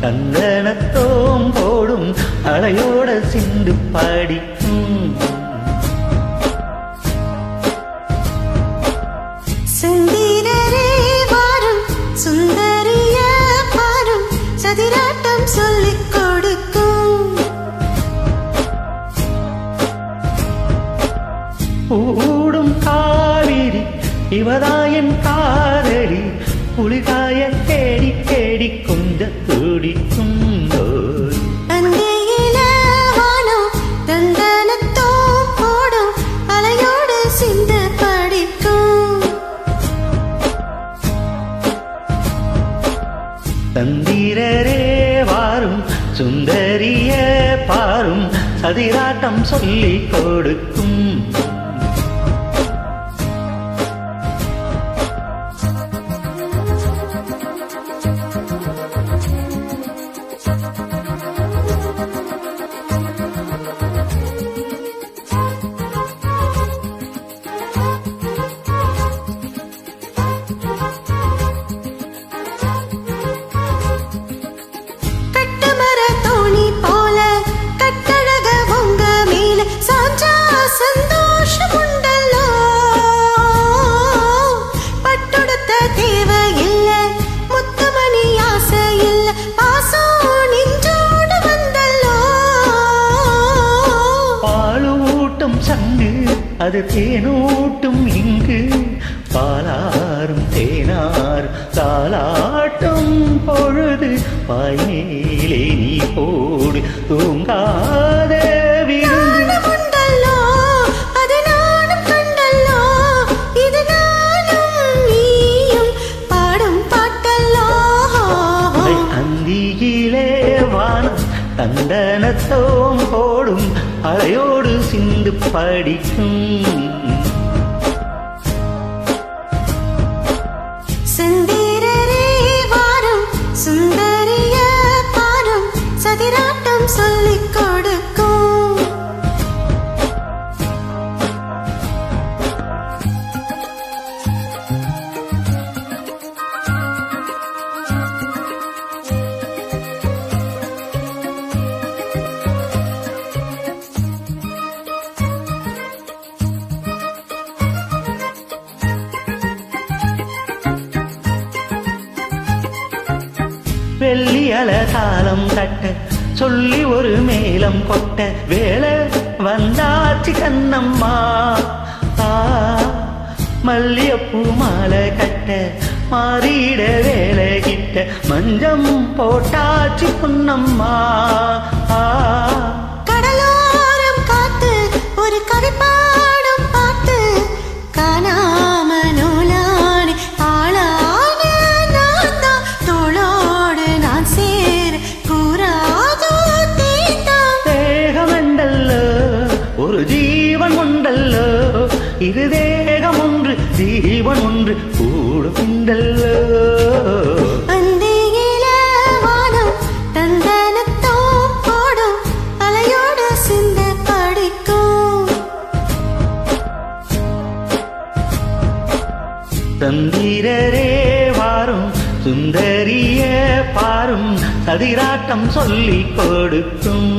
கந்தனத்தோம் போடும் அலையோட சிந்து படிக்கும். சுந்தரரே வாரும் சுந்தரிய பாரும் சதிராட்டம் சொல்லிக் கொடுக்கும். ஊடும் காவிரி இவதாயன் காதலி புலிகாய தேடி தேடி கொஞ்ச துடிக்கும். அந்தையில வானம் தந்தனத்தோம் போடும் அலையோடு சிந்து படிக்கும். தந்திரரே வாரும் சுந்தரிய பாரும் சதிராட்டம் சொல்லிக் கொடுக்கும். கட்டுமர தோணி போல கட்டழக உங்க மேல சாஞ்சா சந்தோஷம் உண்டல்லோ. பட்டுடுத்த தேவை இல்ல முத்துமணி ஆசை இல்ல பாசம் நின்றோடு வந்தல்லோ. பாலூட்டும் சங்கு அது தேனூட்டும் இங்கு பாலாரும் தேனார் தாலாட்டும் பொழுது பாய்மேலே நீ போடு தூங்காத விருந்து. உண்டல்லோ அது நானும் கண்டல்லோ இது நானும் நீயும் பாடும் பாட்டல்லோ. அந்தியிலே வானம் தந்தனத்தோம் போடும் அலையோடு சிந்து படிக்கும். சுந்தரரே வாரும் சுந்தரிய பாரும் சதிராட்டம் சொல்லிக் கொடுக்கும். வெள்ளி அலகாலம் தட்ட சொல்லி ஒரு மேலம் கொட்ட வேலை வந்தாச்சு கண்ணம்மா. மல்லியப்பூ மாலை கட்ட மாறிட வேலை கிட்ட மஞ்சம் போட்டாச்சு பொன்னம்மா. கடலோரம் காத்து ஒரு கவி பாடும் பாட்டு காணாம நூலானே ஆளான நான் தான் தோளோடு நான் சேர கூறாதோ தீட்டம். தேகமண்டல்லோ ஒரு ஜீவன் உண்டல்லோ இது தேகம் ஒன்று ஜீவன் ஒன்று கூடுண்டல்லோ. அந்தியில வானம் தந்தனத்தோம் போடும் அலையோடு சிந்து படிக்கும். தந்திரரே வாரும் சுந்தரிய பாரும் சதிராட்டம் சொல்லிக் கொடுக்கும்.